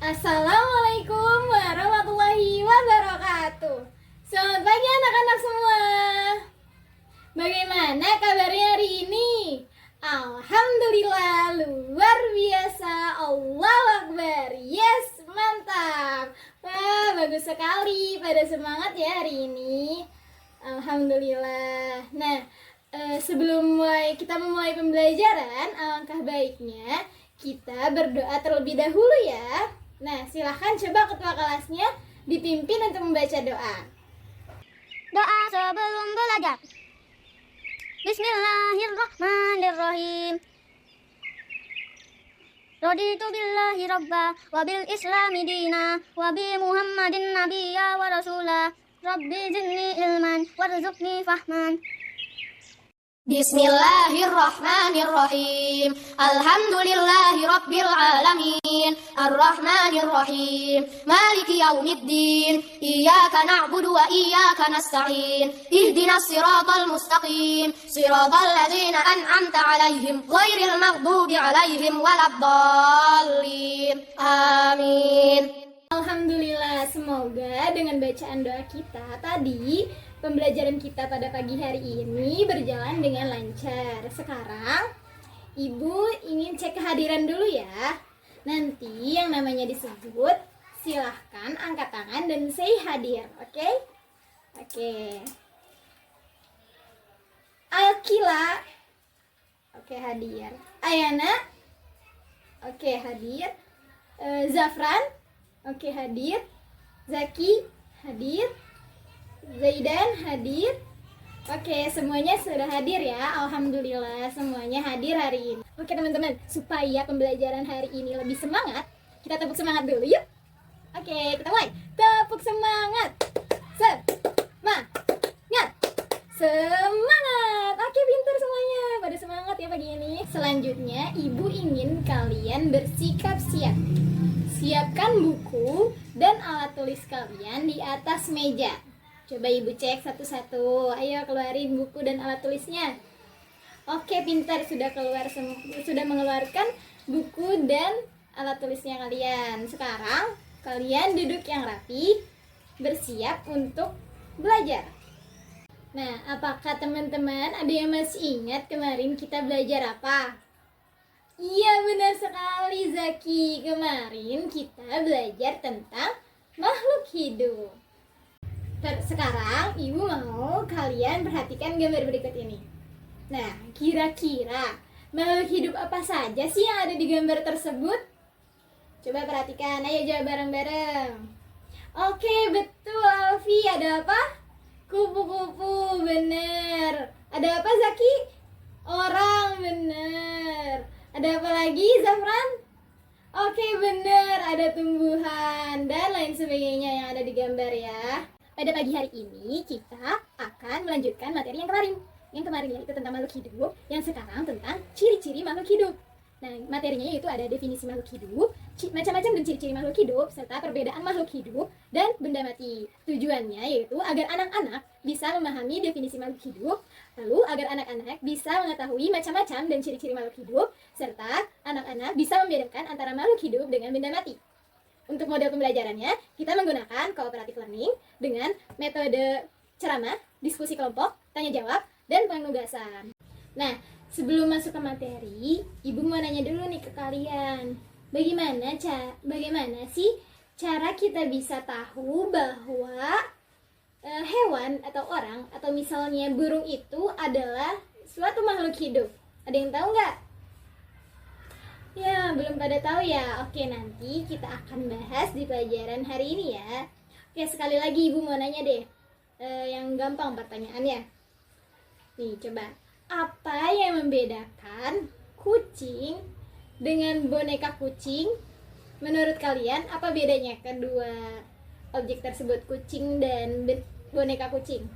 Assalamualaikum warahmatullahi wabarakatuh. Selamat pagi anak-anak semua. Bagaimana kabarnya hari ini? Alhamdulillah, luar biasa. Allahu Akbar. Yes, mantap. Wah, bagus sekali. Pada semangat ya hari ini. Alhamdulillah. Nah, sebelum kita memulai pembelajaran, alangkah baiknya kita berdoa terlebih dahulu ya. Nah, silahkan coba ketua kelasnya dipimpin untuk membaca doa. Doa sebelum belajar. Bismillahirrahmanirrahim. Raditu billahi rabba wa bil islami dina wa bi muhammadin nabiyya wa rasula. Rabbi zidni ilman warzuqni fahman. Bismillahirrahmanirrahim. Alhamdulillahi rabbil alamin. Arrahmanirrahim. Maliki yaumiddin. Iyyaka na'budu wa iyyaka nasta'in. Ihdinas siratal mustaqim. Siratal ladzina an'amta 'alaihim ghairil maghdubi 'alaihim waladdallin. Amin. Alhamdulillah, semoga dengan bacaan doa kita tadi, pembelajaran kita pada pagi hari ini berjalan dengan lancar. Sekarang, Ibu ingin cek kehadiran dulu ya. Nanti yang namanya disebut, silahkan angkat tangan dan say hadir, oke? Oke. Alkila, oke hadir. Ayana, oke hadir. Zafran, oke hadir. Zaki, hadir. Zaidan hadir. Oke, semuanya sudah hadir ya. Alhamdulillah, semuanya hadir hari ini. Oke teman-teman, supaya pembelajaran hari ini lebih semangat, kita tepuk semangat dulu yuk. Oke, kita mulai. Tepuk semangat. Semangat. Semangat. Oke, pintar semuanya. Pada semangat ya pagi ini. Selanjutnya, Ibu ingin kalian bersikap siap. Siapkan buku dan alat tulis kalian di atas meja. Coba Ibu cek satu-satu. Ayo keluarin buku dan alat tulisnya. Oke, pintar, sudah mengeluarkan buku dan alat tulisnya kalian. Sekarang kalian duduk yang rapi, bersiap untuk belajar. Nah, apakah teman-teman ada yang masih ingat kemarin kita belajar apa? Iya, benar sekali Zaki. Kemarin kita belajar tentang makhluk hidup. Sekarang Ibu mau kalian perhatikan gambar berikut ini. Nah, kira-kira makhluk hidup apa saja sih yang ada di gambar tersebut? Coba perhatikan, ayo jawab bareng-bareng. Oke, betul Alfi. Ada apa? Kupu-kupu, bener. Ada apa Zaki? Orang, bener. Ada apa lagi Zafran? Oke, bener. Ada tumbuhan dan lain sebagainya yang ada di gambar ya. Pada pagi hari ini kita akan melanjutkan materi yang kemarin. Yang kemarin yaitu tentang makhluk hidup, yang sekarang tentang ciri-ciri makhluk hidup. Nah, materinya yaitu ada definisi makhluk hidup, macam-macam dan ciri-ciri makhluk hidup, serta perbedaan makhluk hidup dan benda mati. Tujuannya yaitu agar anak-anak bisa memahami definisi makhluk hidup, lalu agar anak-anak bisa mengetahui macam-macam dan ciri-ciri makhluk hidup, serta anak-anak bisa membedakan antara makhluk hidup dengan benda mati. Untuk model pembelajarannya, kita menggunakan cooperative learning dengan metode ceramah, diskusi kelompok, tanya jawab, dan penugasan. Nah, sebelum masuk ke materi, Ibu mau nanya dulu nih ke kalian. Bagaimana sih cara kita bisa tahu bahwa hewan atau orang, atau misalnya burung itu adalah suatu makhluk hidup? Ada yang tahu nggak? Ya, belum pada tahu ya. Oke, nanti kita akan bahas di pelajaran hari ini ya. Oke, sekali lagi Ibu mau nanya deh. Yang gampang pertanyaannya. Nih, coba. Apa yang membedakan kucing dengan boneka kucing? Menurut kalian, apa bedanya kedua objek tersebut, kucing dan boneka kucing?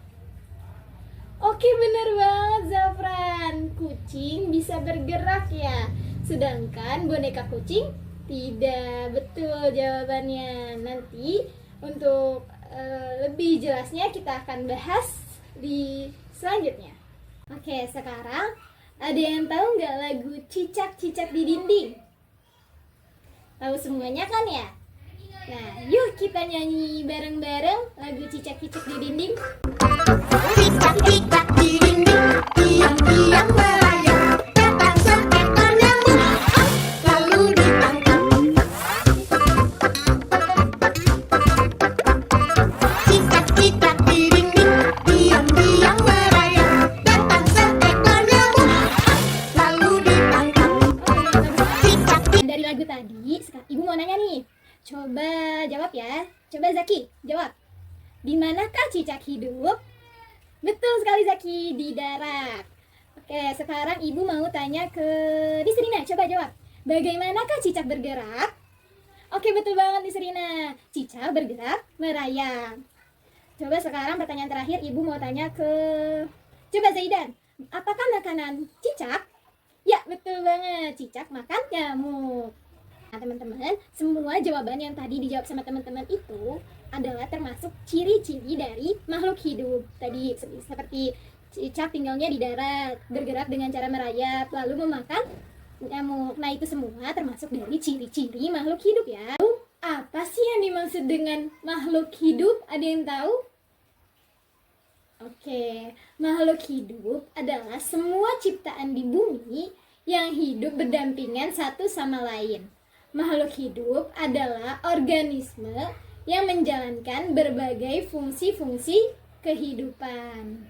Oke, bener banget Zafran. Kucing bisa bergerak ya, sedangkan boneka kucing tidak. Betul jawabannya. Nanti untuk lebih jelasnya kita akan bahas di selanjutnya. Oke, sekarang ada yang tahu nggak lagu Cicak-Cicak di Dinding? Tahu semuanya kan ya? Nah, yuk kita nyanyi bareng-bareng lagu Cicak-Cicak di Dinding. Cicak-cicak di dinding, diam-diam merayap, datang seekor nyamuk, lalu ditangkap. Cicak-cicak di dinding, diam-diam merayap, datang seekor nyamuk, lalu ditangkap. Dari lagu tadi, sekarang Ibu mau nanya nih. Coba jawab ya. Coba Zaki, jawab. Di manakah cicak hidup? Betul sekali Zaki, di darat. Oke, sekarang Ibu mau tanya ke Nisrina. Coba jawab. Bagaimanakah cicak bergerak? Oke, betul banget Nisrina. Cicak bergerak merayap. Coba sekarang pertanyaan terakhir Ibu mau tanya ke Coba Zaidan. Apakah makanan cicak? Ya, betul banget. Cicak makan nyamuk. Nah, teman-teman, semua jawaban yang tadi dijawab sama teman-teman itu adalah termasuk ciri-ciri dari makhluk hidup. Tadi seperti cicak tinggalnya di darat, bergerak dengan cara merayap, lalu memakan nyamuk. Nah, itu semua termasuk dari ciri-ciri makhluk hidup ya. Lalu, apa sih yang dimaksud dengan makhluk hidup? Ada yang tahu? Oke, makhluk hidup adalah semua ciptaan di bumi yang hidup berdampingan satu sama lain. Makhluk hidup adalah organisme yang menjalankan berbagai fungsi-fungsi kehidupan.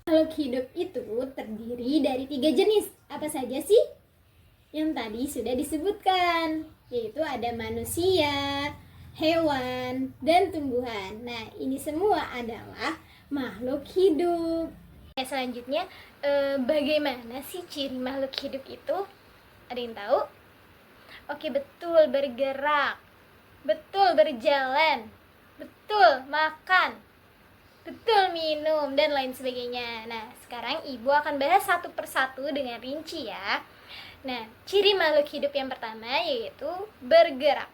Makhluk hidup itu terdiri dari 3 jenis. Apa saja sih? Yang tadi sudah disebutkan, yaitu ada manusia, hewan, dan tumbuhan. Nah, ini semua adalah makhluk hidup. Selanjutnya, bagaimana sih ciri makhluk hidup itu? Ada yang tahu? Oke, betul, bergerak, betul, berjalan, betul, makan, betul, minum, dan lain sebagainya. Nah, sekarang Ibu akan bahas satu persatu dengan rinci ya. Nah, ciri makhluk hidup yang pertama yaitu bergerak.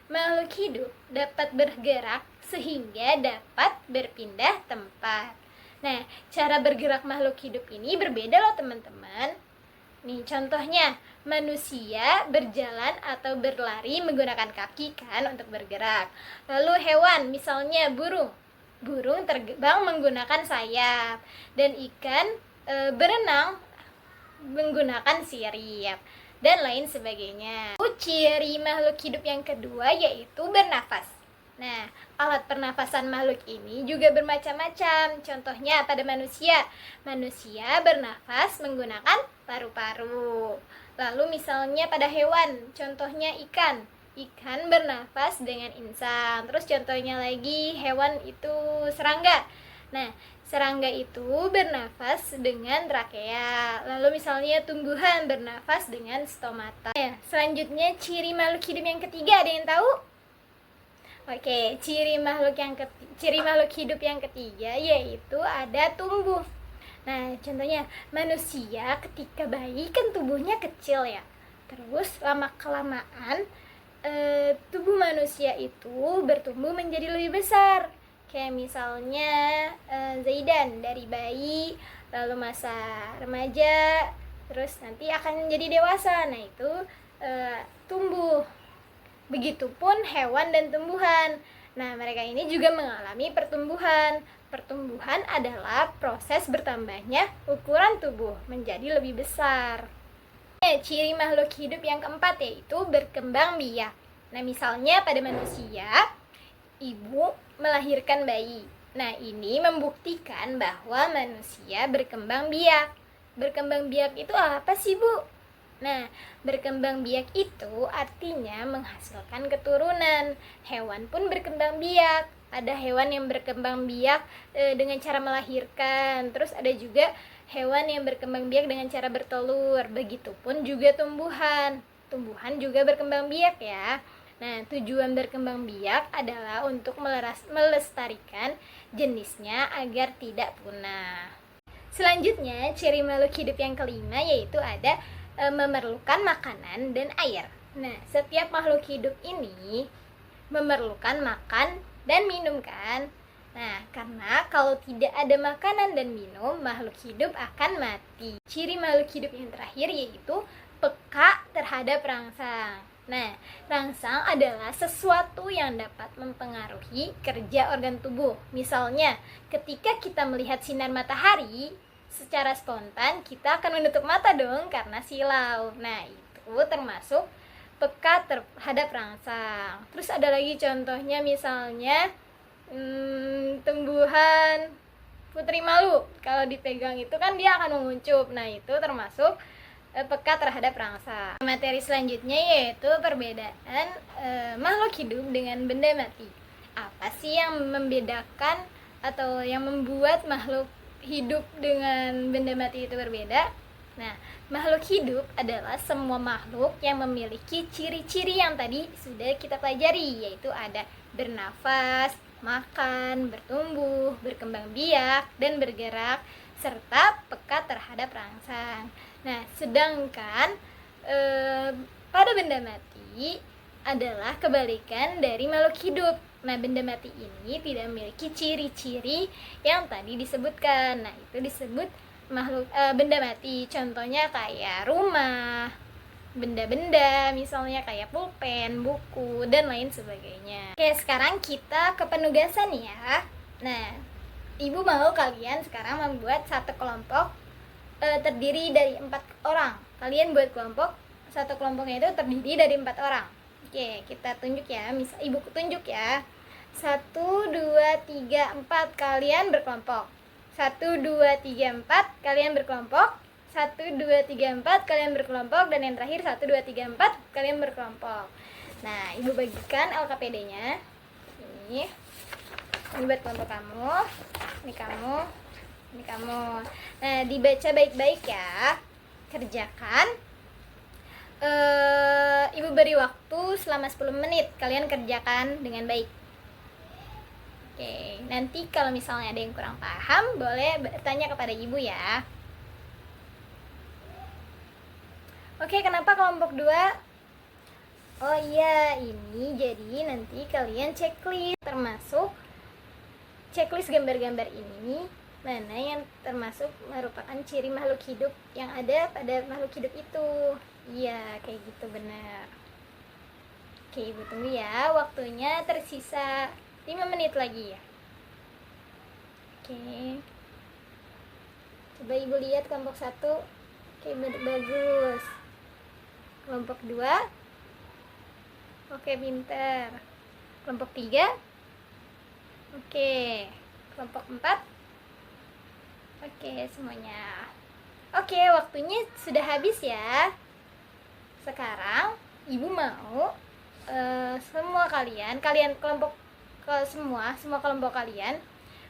Makhluk hidup dapat bergerak sehingga dapat berpindah tempat. Nah, cara bergerak makhluk hidup ini berbeda loh teman-teman. Nih, contohnya manusia berjalan atau berlari menggunakan kaki kan untuk bergerak. Lalu hewan, misalnya burung. Burung terbang menggunakan sayap. Dan ikan berenang menggunakan sirip. Dan lain sebagainya. Ciri makhluk hidup yang kedua yaitu bernafas. Nah, alat pernafasan makhluk ini juga bermacam-macam. Contohnya pada manusia. Manusia bernafas menggunakan paru-paru. Lalu misalnya pada hewan, contohnya ikan. Ikan bernafas dengan insang. Terus contohnya lagi hewan itu serangga. Nah, serangga itu bernafas dengan trakea. Lalu misalnya tumbuhan bernafas dengan stomata. Nah, selanjutnya ciri makhluk hidup yang ketiga, ada yang tahu? Oke, ciri makhluk hidup yang ketiga yaitu ada tumbuh. Nah, contohnya manusia ketika bayi kan tubuhnya kecil ya. Terus lama-kelamaan tubuh manusia itu bertumbuh menjadi lebih besar. Kayak misalnya Zaidan dari bayi, lalu masa remaja, terus nanti akan menjadi dewasa. Nah, itu tumbuh. Begitupun hewan dan tumbuhan. Nah, mereka ini juga mengalami pertumbuhan. Pertumbuhan adalah proses bertambahnya ukuran tubuh menjadi lebih besar. Ciri makhluk hidup yang keempat yaitu berkembang biak. Nah, misalnya pada manusia, ibu melahirkan bayi. Nah, ini membuktikan bahwa manusia berkembang biak. Berkembang biak itu apa sih, Bu? Nah, berkembang biak itu artinya menghasilkan keturunan. Hewan pun berkembang biak. Ada hewan yang berkembang biak dengan cara melahirkan. Terus ada juga hewan yang berkembang biak dengan cara bertelur. Begitupun juga tumbuhan. Tumbuhan juga berkembang biak ya. Nah, tujuan berkembang biak adalah untuk melestarikan jenisnya agar tidak punah. Selanjutnya, ciri makhluk hidup yang kelima yaitu ada memerlukan makanan dan air. Nah, setiap makhluk hidup ini memerlukan makan dan minum kan? Nah, karena kalau tidak ada makanan dan minum, makhluk hidup akan mati. Ciri makhluk hidup yang terakhir yaitu peka terhadap rangsang. Nah, rangsang adalah sesuatu yang dapat mempengaruhi kerja organ tubuh. Misalnya, ketika kita melihat sinar matahari, secara spontan kita akan menutup mata dong karena silau. Nah, itu termasuk peka terhadap rangsang. Terus ada lagi contohnya misalnya tumbuhan putri malu. Kalau dipegang itu kan dia akan menguncup. Nah, itu termasuk peka terhadap rangsang. Materi selanjutnya yaitu perbedaan makhluk hidup dengan benda mati. Apa sih yang membedakan atau yang membuat makhluk hidup dengan benda mati itu berbeda? Nah, makhluk hidup adalah semua makhluk yang memiliki ciri-ciri yang tadi sudah kita pelajari, yaitu ada bernafas, makan, bertumbuh, berkembang biak, dan bergerak, serta peka terhadap rangsang. Nah, sedangkan pada benda mati adalah kebalikan dari makhluk hidup. Nah, benda mati ini tidak memiliki ciri-ciri yang tadi disebutkan. Nah, itu disebut makhluk benda mati. Contohnya kayak rumah, benda-benda, misalnya kayak pulpen, buku, dan lain sebagainya. Oke, sekarang kita ke penugasan ya. Nah, Ibu mau kalian sekarang membuat satu kelompok terdiri dari 4 orang. Kalian buat kelompok, satu kelompoknya itu terdiri dari 4 orang. Oke, kita tunjuk ya. Misal Ibu tunjuk ya. 1, 2, 3, 4 kalian berkelompok. 1, 2, 3, 4 kalian berkelompok. 1, 2, 3, 4 kalian berkelompok. Dan yang terakhir 1, 2, 3, 4 kalian berkelompok. Nah, Ibu bagikan LKPD-nya. Ini buat kelompok kamu. Ini kamu. Ini kamu. Nah, dibaca baik-baik ya. Kerjakan. Ibu beri waktu selama 10 menit. Kalian kerjakan dengan baik. Oke, nanti kalau misalnya ada yang kurang paham, boleh bertanya kepada Ibu ya. Oke, kenapa kelompok 2? Oh iya, ini jadi nanti kalian checklist, termasuk checklist gambar-gambar ini, mana yang termasuk merupakan ciri makhluk hidup yang ada pada makhluk hidup itu. Iya, kayak gitu benar. Oke, Ibu tunggu ya. Waktunya tersisa 5 menit lagi ya. Oke. Coba Ibu lihat kelompok 1. Oke, bagus. Kelompok 2. Oke, pinter. Kelompok 3. Oke. Kelompok 4. Oke, semuanya. Oke, waktunya sudah habis ya. Sekarang Ibu mau semua kalian kelompok semua kelompok kalian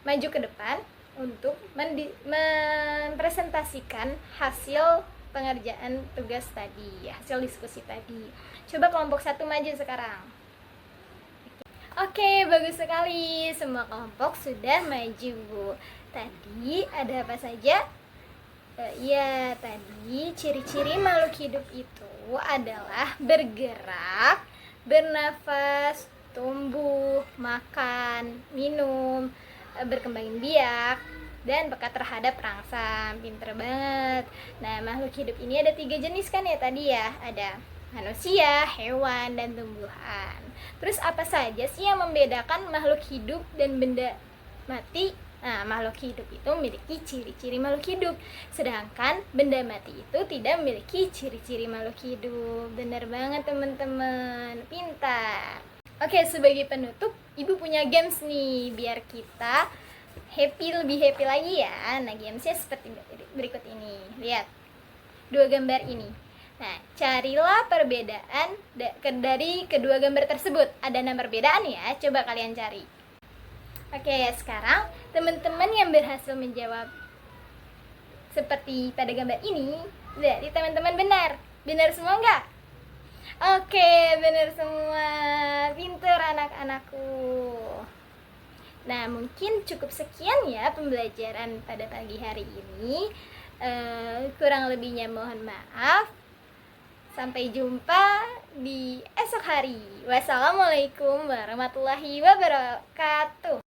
maju ke depan untuk mempresentasikan hasil pengerjaan tugas tadi, hasil diskusi tadi. Coba kelompok 1 maju sekarang. Oke, bagus sekali. Semua kelompok sudah maju. Tadi ada apa saja? Ya, tadi ciri-ciri makhluk hidup itu adalah bergerak, bernafas, tumbuh, makan, minum, berkembang biak, dan peka terhadap rangsang. Pinter banget. Nah, makhluk hidup ini ada 3 jenis kan ya tadi ya? Ada manusia, hewan, dan tumbuhan. Terus apa saja sih yang membedakan makhluk hidup dan benda mati? Nah, makhluk hidup itu memiliki ciri-ciri makhluk hidup, sedangkan benda mati itu tidak memiliki ciri-ciri makhluk hidup. Bener banget teman-teman, pintar. Oke, sebagai penutup, Ibu punya games nih, biar kita lebih happy lagi ya. Nah, gamesnya seperti berikut ini. Lihat, 2 gambar ini. Nah, carilah perbedaan dari kedua gambar tersebut. Ada 6 perbedaan ya, coba kalian cari. Oke, sekarang teman-teman yang berhasil menjawab seperti pada gambar ini, berarti teman-teman benar. Benar semua enggak? Oke, benar semua. Pinter anak-anakku. Nah, mungkin cukup sekian ya pembelajaran pada pagi hari ini. Kurang lebihnya mohon maaf. Sampai jumpa di esok hari. Wassalamualaikum warahmatullahi wabarakatuh.